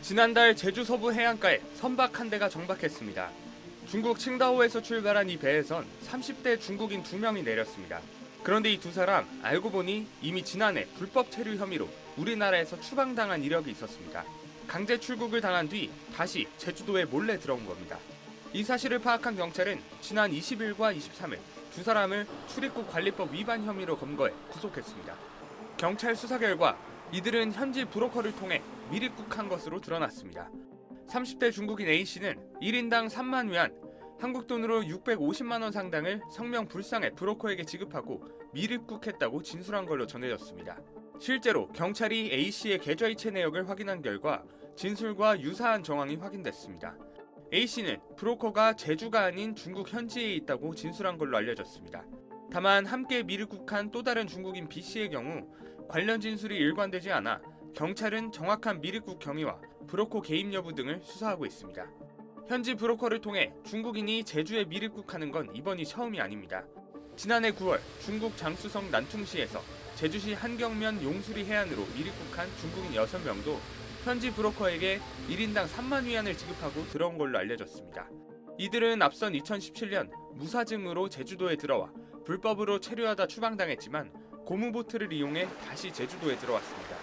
지난달 제주 서부 해안가에 선박 한 대가 정박했습니다. 중국 칭다오에서 출발한 이 배에선 30대 중국인 2명이 내렸습니다. 그런데 이 두 사람 알고 보니 이미 지난해 불법 체류 혐의로 우리나라에서 추방당한 이력이 있었습니다. 강제 출국을 당한 뒤 다시 제주도에 몰래 들어온 겁니다. 이 사실을 파악한 경찰은 지난 20일과 23일 두 사람을 출입국 관리법 위반 혐의로 검거해 구속했습니다. 경찰 수사 결과 이들은 현지 브로커를 통해 미입국한 것으로 드러났습니다. 30대 중국인 A씨는 1인당 3만 위안, 한국 돈으로 650만 원 상당을 성명 불상의 브로커에게 지급하고 미입국했다고 진술한 걸로 전해졌습니다. 실제로 경찰이 A씨의 계좌이체 내역을 확인한 결과 진술과 유사한 정황이 확인됐습니다. A씨는 브로커가 제주가 아닌 중국 현지에 있다고 진술한 걸로 알려졌습니다. 다만 함께 미입국한 또 다른 중국인 B씨의 경우 관련 진술이 일관되지 않아 경찰은 정확한 미입국 경위와 브로커 개입 여부 등을 수사하고 있습니다. 현지 브로커를 통해 중국인이 제주에 미입국하는 건 이번이 처음이 아닙니다. 지난해 9월 중국 장쑤성 난퉁시에서 제주시 한경면 용수리 해안으로 미입국한 중국인 6명도 현지 브로커에게 1인당 3만 위안을 지급하고 들어온 걸로 알려졌습니다. 이들은 앞선 2017년 무사증으로 제주도에 들어와 불법으로 체류하다 추방당했지만 고무보트를 이용해 다시 제주도에 들어왔습니다.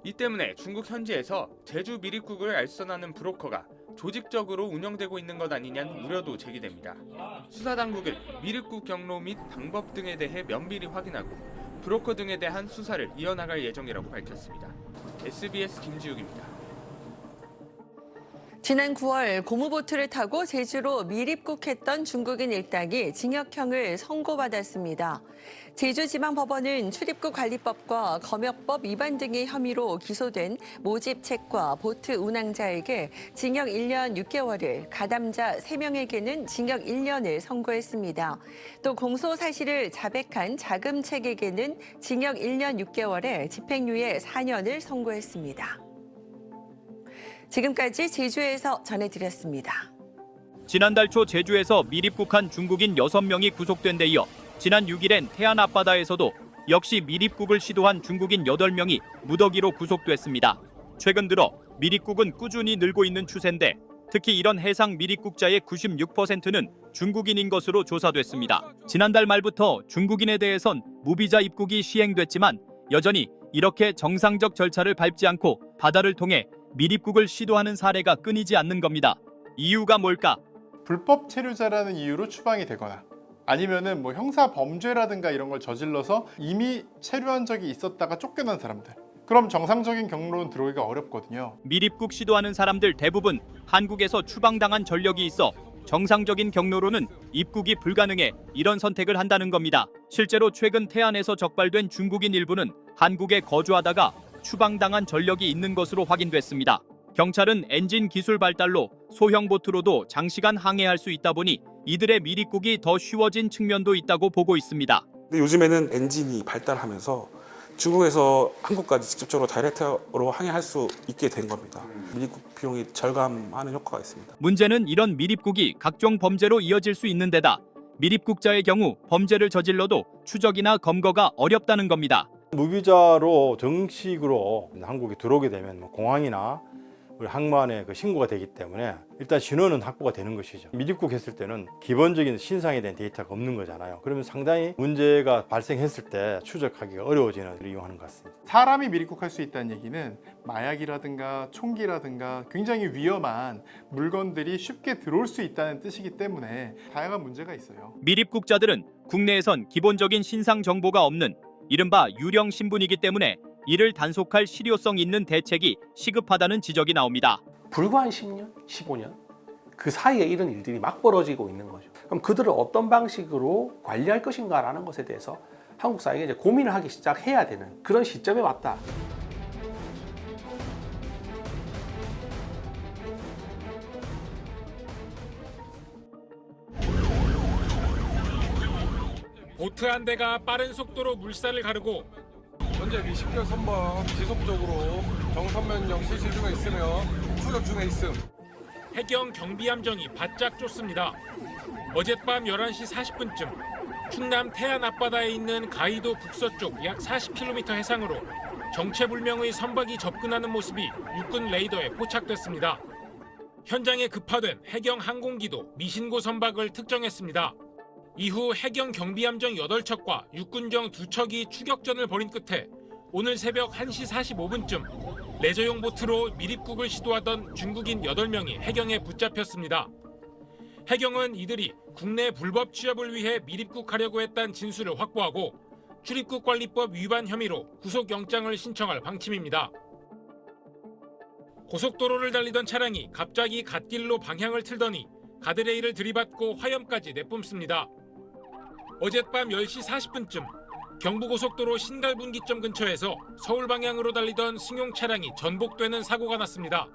이 때문에 중국 현지에서 제주 미입국을 알선하는 브로커가 조직적으로 운영되고 있는 것 아니냐는 우려도 제기됩니다. 수사당국은 미입국 경로 및 방법 등에 대해 면밀히 확인하고 브로커 등에 대한 수사를 이어나갈 예정이라고 밝혔습니다. SBS 김지욱입니다. 지난 9월 고무보트를 타고 제주로 미입국했던 중국인 일당이 징역형을 선고받았습니다. 제주지방법원은 출입국관리법과 검역법 위반 등의 혐의로 기소된 모집책과 보트 운항자에게 징역 1년 6개월을, 가담자 3명에게는 징역 1년을 선고했습니다. 또 공소 사실을 자백한 자금책에게는 징역 1년 6개월에 집행유예 4년을 선고했습니다. 지금까지 제주에서 전해드렸습니다. 지난달 초 제주에서 미입국한 중국인 6명이 구속된 데 이어 지난 6일엔 태안 앞바다에서도 역시 미입국을 시도한 중국인 8명이 무더기로 구속됐습니다. 최근 들어 미입국은 꾸준히 늘고 있는 추세인데 특히 이런 해상 미입국자의 96%는 중국인인 것으로 조사됐습니다. 지난달 말부터 중국인에 대해선 무비자 입국이 시행됐지만 여전히 이렇게 정상적 절차를 밟지 않고 바다를 통해 미입국을 시도하는 사례가 끊이지 않는 겁니다. 이유가 뭘까? 불법 체류자라는 이유로 추방이 되거나 아니면은 형사 범죄라든가 이런 걸 저질러서 이미 체류한 적이 있었다가 쫓겨난 사람들. 그럼 정상적인 경로는 들어오기가 어렵거든요. 미입국 시도하는 사람들 대부분 한국에서 추방당한 전력이 있어 정상적인 경로로는 입국이 불가능해 이런 선택을 한다는 겁니다. 실제로 최근 태안에서 적발된 중국인 일부는 한국에 거주하다가 추방당한 전력이 있는 것으로 확인됐습니다. 경찰은 엔진 기술 발달로 소형 보트로도 장시간 항해할 수 있다 보니 이들의 미입국이 더 쉬워진 측면도 있다고 보고 있습니다. 근데 요즘에는 엔진이 발달하면서 중국에서 한국까지 직접적으로 다이렉트로 항해할 수 있게 된 겁니다. 미입국 비용이 절감하는 효과가 있습니다. 문제는 이런 미입국이 각종 범죄로 이어질 수 있는 데다 미입국자의 경우 범죄를 저질러도 추적이나 검거가 어렵다는 겁니다. 무비자로 정식으로 한국에 들어오게 되면 공항이나 항만에 신고가 되기 때문에 일단 신원은 확보가 되는 것이죠. 미입국 했을 때는 기본적인 신상에 대한 데이터가 없는 거잖아요. 그러면 상당히 문제가 발생했을 때 추적하기가 어려워지는 걸 이용하는 것 같습니다. 사람이 미입국할 수 있다는 얘기는 마약이라든가 총기라든가 굉장히 위험한 물건들이 쉽게 들어올 수 있다는 뜻이기 때문에 다양한 문제가 있어요. 미입국자들은 국내에선 기본적인 신상 정보가 없는 이른바 유령 신분이기 때문에 이를 단속할 실효성 있는 대책이 시급하다는 지적이 나옵니다. 불과 한 10년, 15년 그 사이에 이런 일들이 막 벌어지고 있는 거죠. 그럼 그들을 어떤 방식으로 관리할 것인가라는 것에 대해서 한국 사회가 이제 고민을 하기 시작해야 되는 그런 시점에 왔다. 보트 한 대가 빠른 속도로 물살을 가르고 현재 미식별 선박 지속적으로 정선면령 실시 중에 있으며 추적 중에 있음. 해경 경비함정이 바짝 쫓습니다. 어젯밤 11시 40분쯤 충남 태안 앞바다에 있는 가이도 북서쪽 약 40km 해상으로 정체불명의 선박이 접근하는 모습이 육군 레이더에 포착됐습니다. 현장에 급파된 해경 항공기도 미신고 선박을 특정했습니다. 이후 해경 경비함정 8척과 육군정 2척이 추격전을 벌인 끝에 오늘 새벽 1시 45분쯤 레저용 보트로 미립국을 시도하던 중국인 8명이 해경에 붙잡혔습니다. 해경은 이들이 국내 불법 취업을 위해 미립국하려고 했다는 진술을 확보하고 출입국관리법 위반 혐의로 구속영장을 신청할 방침입니다. 고속도로를 달리던 차량이 갑자기 갓길로 방향을 틀더니 가드레일을 들이받고 화염까지 내뿜습니다. 어젯밤 10시 40분쯤 경부고속도로 신갈분기점 근처에서 서울 방향으로 달리던 승용 차량이 전복되는 사고가 났습니다.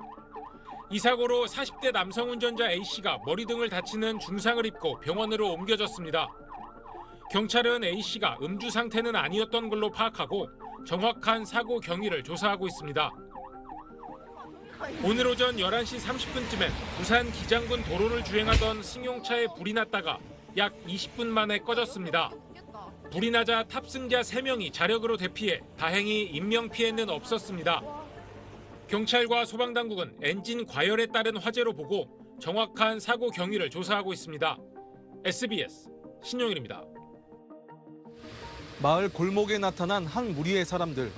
이 사고로 40대 남성 운전자 A씨가 머리 등을 다치는 중상을 입고 병원으로 옮겨졌습니다. 경찰은 A씨가 음주 상태는 아니었던 걸로 파악하고 정확한 사고 경위를 조사하고 있습니다. 오늘 오전 11시 30분쯤엔 부산 기장군 도로를 주행하던 승용차에 불이 났다가 약 20분 만에 꺼졌습니다. 불이 나자 탑승자 3명이 자력으로 대피해 다행히 인명피해는 없었습니다. 경찰과 소방당국은 엔진 과열에 따른 화재로 보고 정확한 사고 경위를 조사하고 있습니다. SBS 신용일입니다. 마을 골목에 나타난 한 무리의 사람들.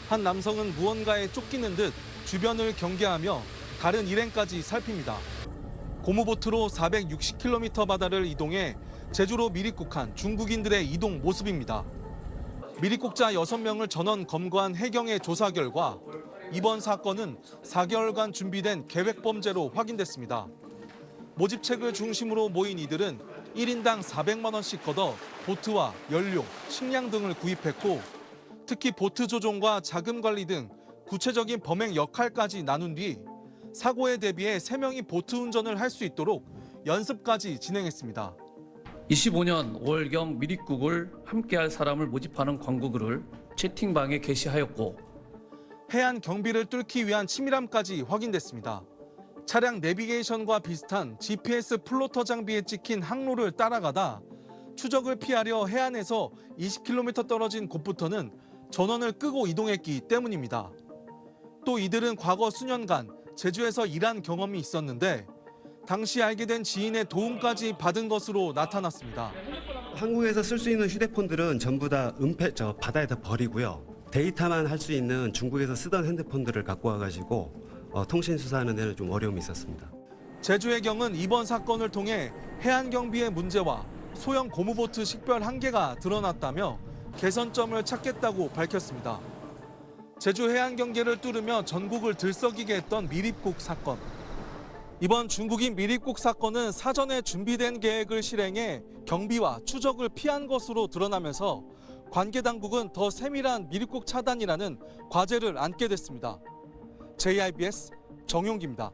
한 남성은 무언가에 쫓기는 듯 주변을 경계하며 다른 일행까지 살핍니다. 고무보트로 460km 바다를 이동해 제주로 미립국한 중국인들의 이동 모습입니다. 미립국자 6명을 전원 검거한 해경의 조사 결과 이번 사건은 4개월간 준비된 계획범죄로 확인됐습니다. 모집책을 중심으로 모인 이들은 1인당 400만 원씩 걷어 보트와 연료, 식량 등을 구입했고 특히 보트 조종과 자금 관리 등 구체적인 범행 역할까지 나눈 뒤 사고에 대비해 3명이 보트 운전을 할 수 있도록 연습까지 진행했습니다. 25년 5월경 미립국을 함께할 사람을 모집하는 광고글을 채팅방에 게시하였고 해안 경비를 뚫기 위한 치밀함까지 확인됐습니다. 차량 내비게이션과 비슷한 GPS 플로터 장비에 찍힌 항로를 따라가다 추적을 피하려 해안에서 20km 떨어진 곳부터는 전원을 끄고 이동했기 때문입니다. 또 이들은 과거 수년간 제주에서 일한 경험이 있었는데 당시 알게 된 지인의 도움까지 받은 것으로 나타났습니다. 한국에서 쓸 수 있는 휴대폰들은 전부 다 바다에다 버리고요. 데이터만 할 수 있는 중국에서 쓰던 핸드폰들을 갖고 와가지고 통신 수사하는 데는 좀 어려움이 있었습니다. 제주해경은 이번 사건을 통해 해안 경비의 문제와 소형 고무보트 식별 한계가 드러났다며 개선점을 찾겠다고 밝혔습니다. 제주 해안 경계를 뚫으며 전국을 들썩이게 했던 미립국 사건. 이번 중국인 미립국 사건은 사전에 준비된 계획을 실행해 경비와 추적을 피한 것으로 드러나면서 관계 당국은 더 세밀한 미립국 차단이라는 과제를 안게 됐습니다. JIBS 정용기입니다.